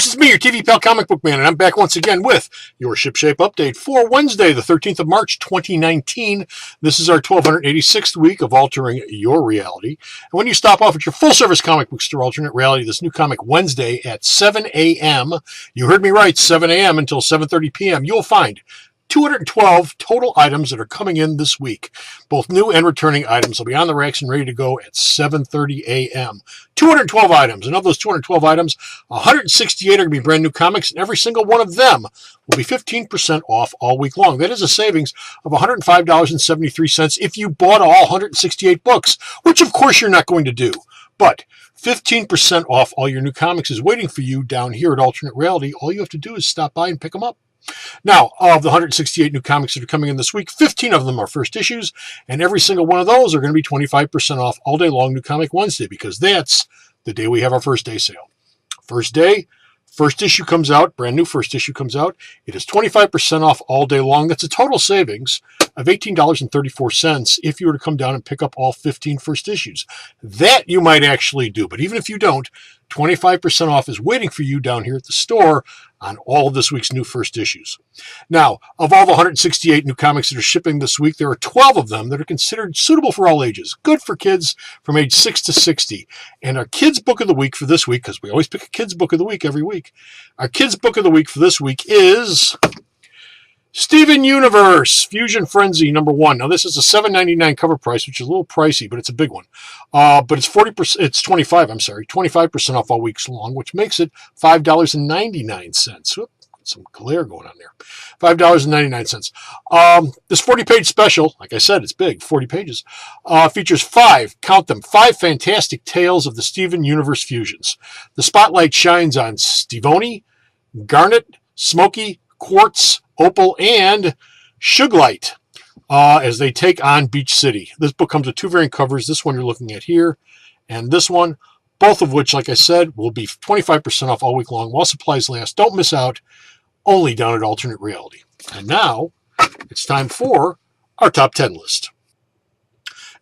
folks, it's me, your TV pal Comic Book Man, and I'm back once again with your Shipshape update for Wednesday, the 13th of March, 2019. This is our 1286th week of Altering Your Reality. And when you stop off at your full-service comic book store, Alternate Reality, this new comic Wednesday at 7 a.m., you heard me right, 7 a.m. until 7:30 p.m., you'll find 212 total items that are coming in this week. Both new and returning items will be on the racks and ready to go at 7:30 a.m. 212 items, and of those 212 items, 168 are going to be brand new comics, and every single one of them will be 15% off all week long. That is a savings of $105.73 if you bought all 168 books, which of course you're not going to do. But 15% off all your new comics is waiting for you down here at Alternate Reality. All you have to do is stop by and pick them up. Now, of the 168 new comics that are coming in this week, 15 of them are first issues, and every single one of those are going to be 25% off all day long New Comic Wednesday, because that's the day we have our first day sale. First day, first issue comes out, brand new first issue comes out. It is 25% off all day long. That's a total savings of $18.34 if you were to come down and pick up all 15 first issues. That you might actually do, but even if you don't, 25% off is waiting for you down here at the store on all of this week's new first issues. Now, of all the 168 new comics that are shipping this week, there are 12 of them that are considered suitable for all ages, good for kids from age 6 to 60. And our kids' book of the week for this week, because we always pick a kids' book of the week every week, our kids' book of the week for this week is Steven Universe, Fusion Frenzy, #1. Now, this is a $7.99 cover price, which is a little pricey, but it's a big one. But it's 25% off all weeks long, which makes it $5.99. Whoop, some glare going on there. $5.99. This 40-page special, like I said, it's big, 40 pages, features five fantastic tales of the Steven Universe fusions. The spotlight shines on Stevoni, Garnet, Smoky, Quartz, Opal, and Suglite as they take on Beach City. This book comes with two variant covers. This one you're looking at here and this one, both of which, like I said, will be 25% off all week long while supplies last. Don't miss out, only down at Alternate Reality. And now it's time for our top 10 list.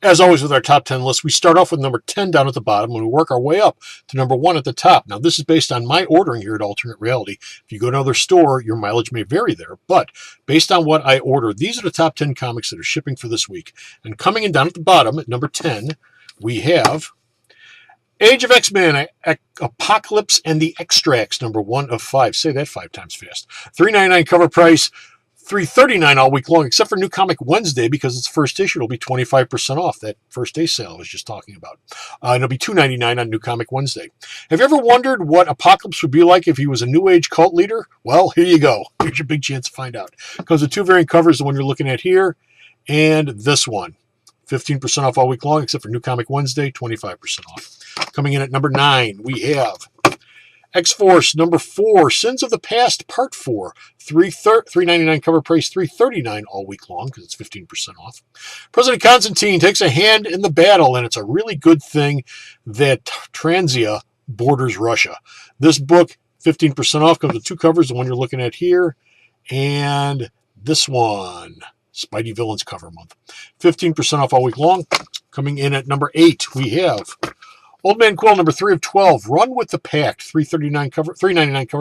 As always with our top 10 list, we start off with number 10 down at the bottom and we work our way up to number 1 at the top. Now, this is based on my ordering here at Alternate Reality. If you go to another store, your mileage may vary there. But based on what I ordered, these are the top 10 comics that are shipping for this week. And coming in down at the bottom at number 10, we have Age of X-Men, Apocalypse and the Extracts, #1 of 5. Say that 5 times fast. $3.99 cover price. $3.39 all week long, except for New Comic Wednesday, because it's first issue. It'll be 25% off that first day sale I was just talking about. And it'll be $2.99 on New Comic Wednesday. Have you ever wondered what Apocalypse would be like if he was a New Age cult leader? Well, here you go. Here's your big chance to find out. It comes with two variant covers, the one you're looking at here and this one. 15% off all week long, except for New Comic Wednesday, 25% off. Coming in at number 9, we have X-Force #4, Sins of the Past Part 4, $3.99 cover price, $3.39 all week long because it's 15% off. President Constantine takes a hand in the battle, and it's a really good thing that Transia borders Russia. This book, 15% off, comes with two covers, the one you're looking at here and this one, Spidey Villains cover month. 15% off all week long. Coming in at number 8, we have Old Man Quill #3 of 12, Run with the Pact, $3.99 cover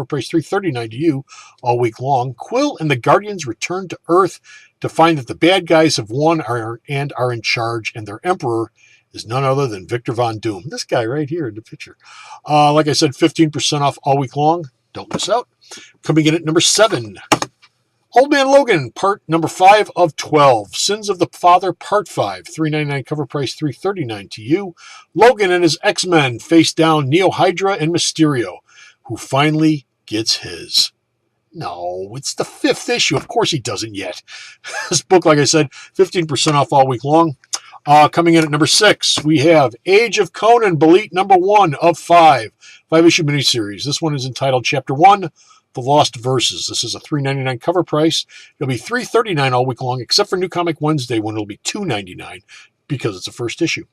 price, $3.39 to you all week long. Quill and the Guardians return to Earth to find that the bad guys have won and are in charge, and their emperor is none other than Victor Von Doom. This guy right here in the picture. Like I said, 15% off all week long. Don't miss out. Coming in at number 7, Old Man Logan, part #5 of 12. Sins of the Father, part 5. $3.99 cover price, $3.39 to you. Logan and his X-Men face down Neo-Hydra and Mysterio, who finally gets his. No, it's the 5th issue. Of course he doesn't yet. This book, like I said, 15% off all week long. Coming in at number 6, we have Age of Conan, Belit #1 of 5. 5-issue miniseries. This one is entitled Chapter 1, The Lost Verses. This is a $3.99 cover price. It'll be $3.39 all week long, except for New Comic Wednesday when it'll be $2.99 because it's a first issue.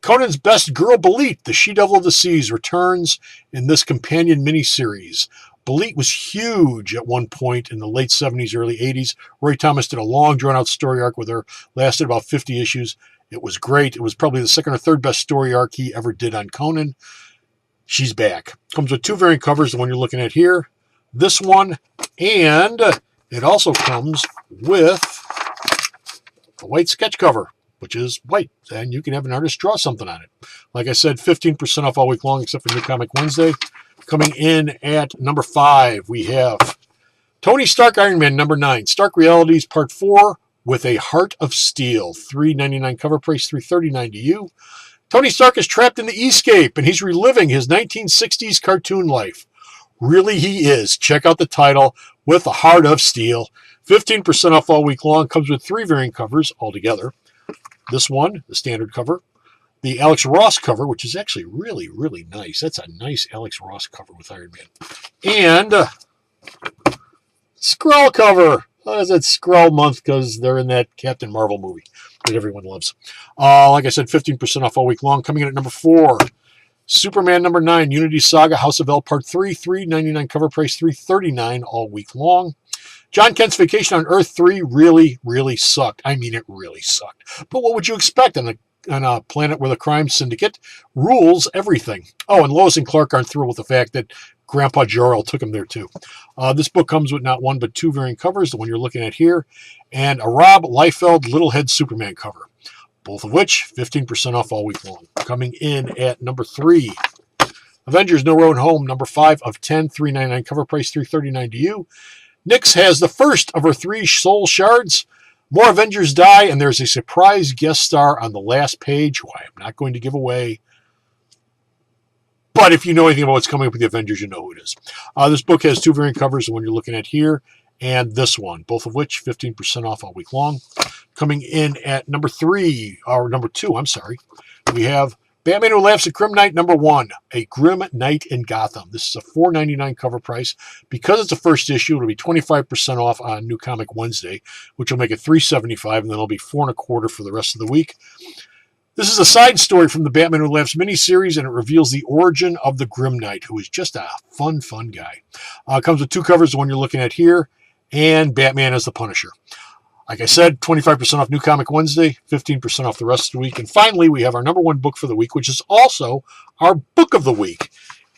Conan's best girl, Belit, the She-Devil of the Seas, returns in this companion miniseries. Belit was huge at one point in the late 70s, early 80s. Roy Thomas did a long, drawn-out story arc with her, lasted about 50 issues. It was great. It was probably the second or third best story arc he ever did on Conan. she's back. Comes with 2 variant covers, the one you're looking at here, this one, and it also comes with a white sketch cover, which is white, and you can have an artist draw something on it. Like I said, 15% off all week long, except for New Comic Wednesday. Coming in at number 5, we have Tony Stark Iron Man number 9, Stark Realities Part 4 with a Heart of Steel, $3.99 cover price, $3.39 to you. Tony Stark is trapped in the Escape, and he's reliving his 1960s cartoon life. Really, he is. Check out the title, With a Heart of Steel. 15% off all week long. Comes with 3 variant covers altogether. This one, the standard cover. The Alex Ross cover, which is actually really, really nice. That's a nice Alex Ross cover with Iron Man. And Skrull cover. It's Skrull month because they're in that Captain Marvel movie that everyone loves. Like I said, 15% off all week long. Coming in at number 4, Superman number 9, Unity Saga, House of L Part 3, $3.99 cover price, $3.39 all week long. John Kent's Vacation on Earth 3 really, really sucked. I mean, it really sucked. But what would you expect on a planet where the crime syndicate rules everything? Oh, and Lois and Clark aren't thrilled with the fact that Grandpa Jor-El took him there too. This book comes with not 1 but 2 variant covers, the one you're looking at here, and a Rob Liefeld Littlehead Superman cover, both of which 15% off all week long. Coming in at number 3, Avengers No Road Home, number 5 of 10, $3.99 cover price, $3.39 to you. Nyx has the first of her 3 soul shards. More Avengers die, and there's a surprise guest star on the last page, who I am not going to give away. But if you know anything about what's coming up with the Avengers, you know who it is. This book has 2 variant covers, the one you're looking at here, and this one, both of which 15% off all week long. Coming in at number 2, we have Batman Who Laughs at Grim Knight number 1, A Grim Night in Gotham. This is a $4.99 cover price. Because it's the first issue, it'll be 25% off on New Comic Wednesday, which will make it $3.75, and then it'll be $4.25 for the rest of the week. This is a side story from the Batman Who Laughs miniseries, and it reveals the origin of the Grim Knight, who is just a fun guy. Comes with 2 covers, the one you're looking at here, and Batman as the Punisher. Like I said, 25% off New Comic Wednesday, 15% off the rest of the week. And finally, we have our number 1 book for the week, which is also our book of the week.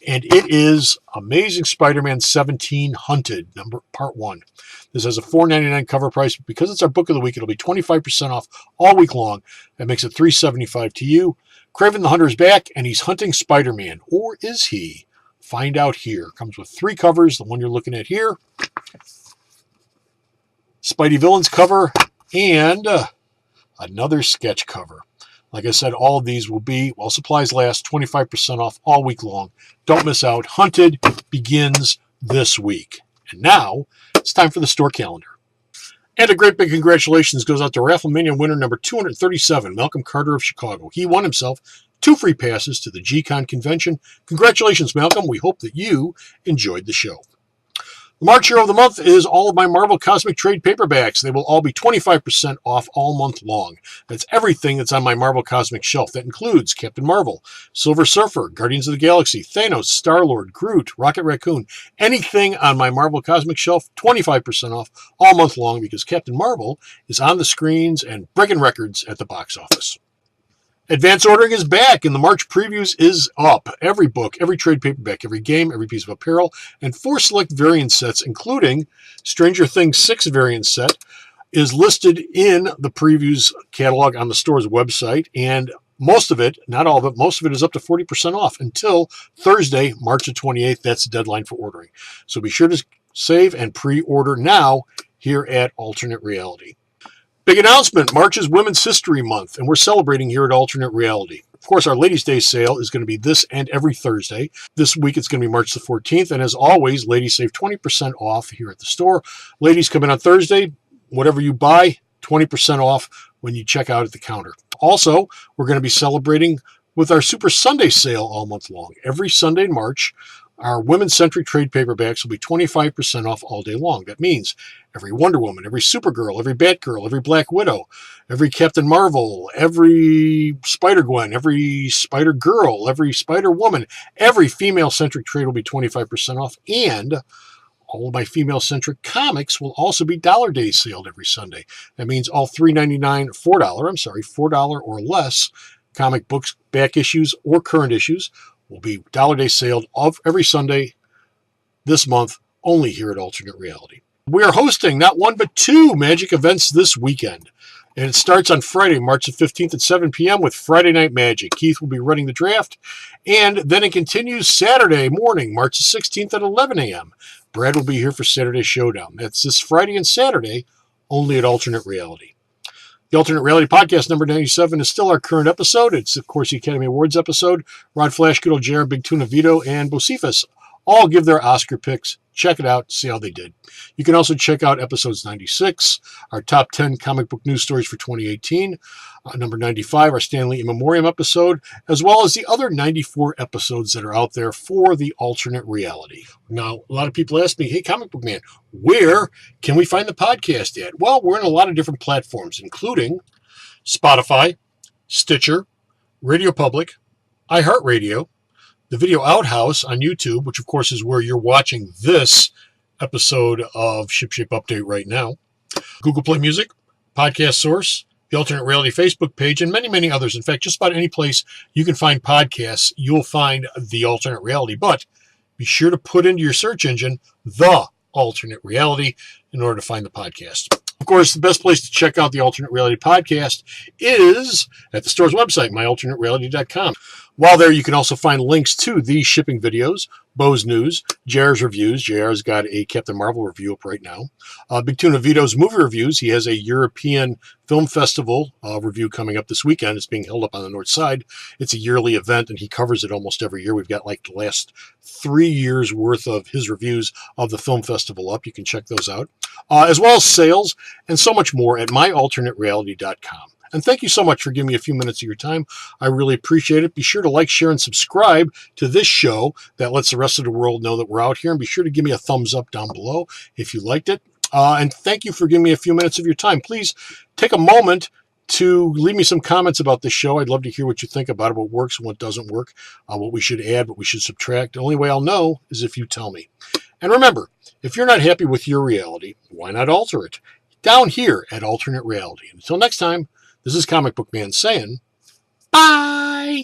And it is Amazing Spider-Man 17 Hunted, part 1. This has a $4.99 cover price. But because it's our book of the week, it'll be 25% off all week long. That makes it $3.75 to you. Kraven the Hunter is back, and he's hunting Spider-Man. Or is he? Find out here. Comes with 3 covers, the one you're looking at here, Spidey Villains cover, and another sketch cover. Like I said, all of these will be, while supplies last, 25% off all week long. Don't miss out. Hunted begins this week. And now, it's time for the store calendar. And a great big congratulations goes out to Rafflemania winner number 237, Malcolm Carter of Chicago. He won himself 2 free passes to the G-Con convention. Congratulations, Malcolm. We hope that you enjoyed the show. The March Hero of the Month is all of my Marvel Cosmic Trade paperbacks. They will all be 25% off all month long. That's everything that's on my Marvel Cosmic shelf. That includes Captain Marvel, Silver Surfer, Guardians of the Galaxy, Thanos, Star-Lord, Groot, Rocket Raccoon. Anything on my Marvel Cosmic shelf, 25% off all month long, because Captain Marvel is on the screens and breaking records at the box office. Advance ordering is back, and the March previews is up. Every book, every trade paperback, every game, every piece of apparel, and 4 select variant sets, including Stranger Things 6 variant set, is listed in the previews catalog on the store's website. And most of it, not all of it, most of it is up to 40% off until Thursday, March the 28th. That's the deadline for ordering. So be sure to save and pre-order now here at Alternate Reality. Big announcement, March is Women's History Month, and we're celebrating here at Alternate Reality. Of course, our Ladies' Day sale is going to be this and every Thursday. This week it's going to be March the 14th, and as always, ladies save 20% off here at the store. Ladies come in on Thursday, whatever you buy, 20% off when you check out at the counter. Also, we're going to be celebrating with our Super Sunday sale all month long. Every Sunday in March, our women-centric trade paperbacks will be 25% off all day long. That means every Wonder Woman, every Supergirl, every Batgirl, every Black Widow, every Captain Marvel, every Spider-Gwen, every Spider-Girl, every Spider-Woman, every female-centric trade will be 25% off, and all of my female-centric comics will also be Dollar Day saled every Sunday. That means all $4 or less comic books, back issues or current issues, will be Dollar Day sale of every Sunday this month, only here at Alternate Reality. We are hosting not one but two magic events this weekend. And it starts on Friday, March the 15th at 7 p.m. with Friday Night Magic. Keith will be running the draft. And then it continues Saturday morning, March the 16th at 11 a.m. Brad will be here for Saturday Showdown. That's this Friday and Saturday, only at Alternate Reality. The Alternate Reality Podcast number 97 is still our current episode. It's, of course, the Academy Awards episode. Rod Flash, Good Old JR, Big Tuna Vito, and Bocephus all give their Oscar picks. Check it out, see how they did. You can also check out episodes 96, our top 10 comic book news stories for 2018, number 95, our Stanley in Memoriam episode, as well as the other 94 episodes that are out there for the Alternate Reality. Now, a lot of people ask me, hey, Comic Book Man, where can we find the podcast at? Well, we're in a lot of different platforms, including Spotify, Stitcher, Radio Public, iHeartRadio, the Video Outhouse on YouTube, which of course is where you're watching this episode of Shipshape Update right now, Google Play Music, Podcast Source, the Alternate Reality Facebook page, and many, many others. In fact, just about any place you can find podcasts, you'll find the Alternate Reality. But be sure to put into your search engine the Alternate Reality in order to find the podcast. Of course, the best place to check out the Alternate Reality podcast is at the store's website, myalternatereality.com. While there, you can also find links to the shipping videos, Bo's news, JR's reviews. JR's got a Captain Marvel review up right now. Big Tuna Vito's movie reviews. He has a European Film Festival review coming up this weekend. It's being held up on the north side. It's a yearly event, and he covers it almost every year. We've got like the last 3 years' worth of his reviews of the film festival up. You can check those out, as well as sales and so much more at myalternatereality.com. And thank you so much for giving me a few minutes of your time. I really appreciate it. Be sure to like, share, and subscribe to this show. That lets the rest of the world know that we're out here. And be sure to give me a thumbs up down below if you liked it. And thank you for giving me a few minutes of your time. Please take a moment to leave me some comments about this show. I'd love to hear what you think about it, what works and what doesn't work, what we should add, what we should subtract. The only way I'll know is if you tell me. And remember, if you're not happy with your reality, why not alter it? Down here at Alternate Reality. Until next time, this is Comic Book Man saying, bye!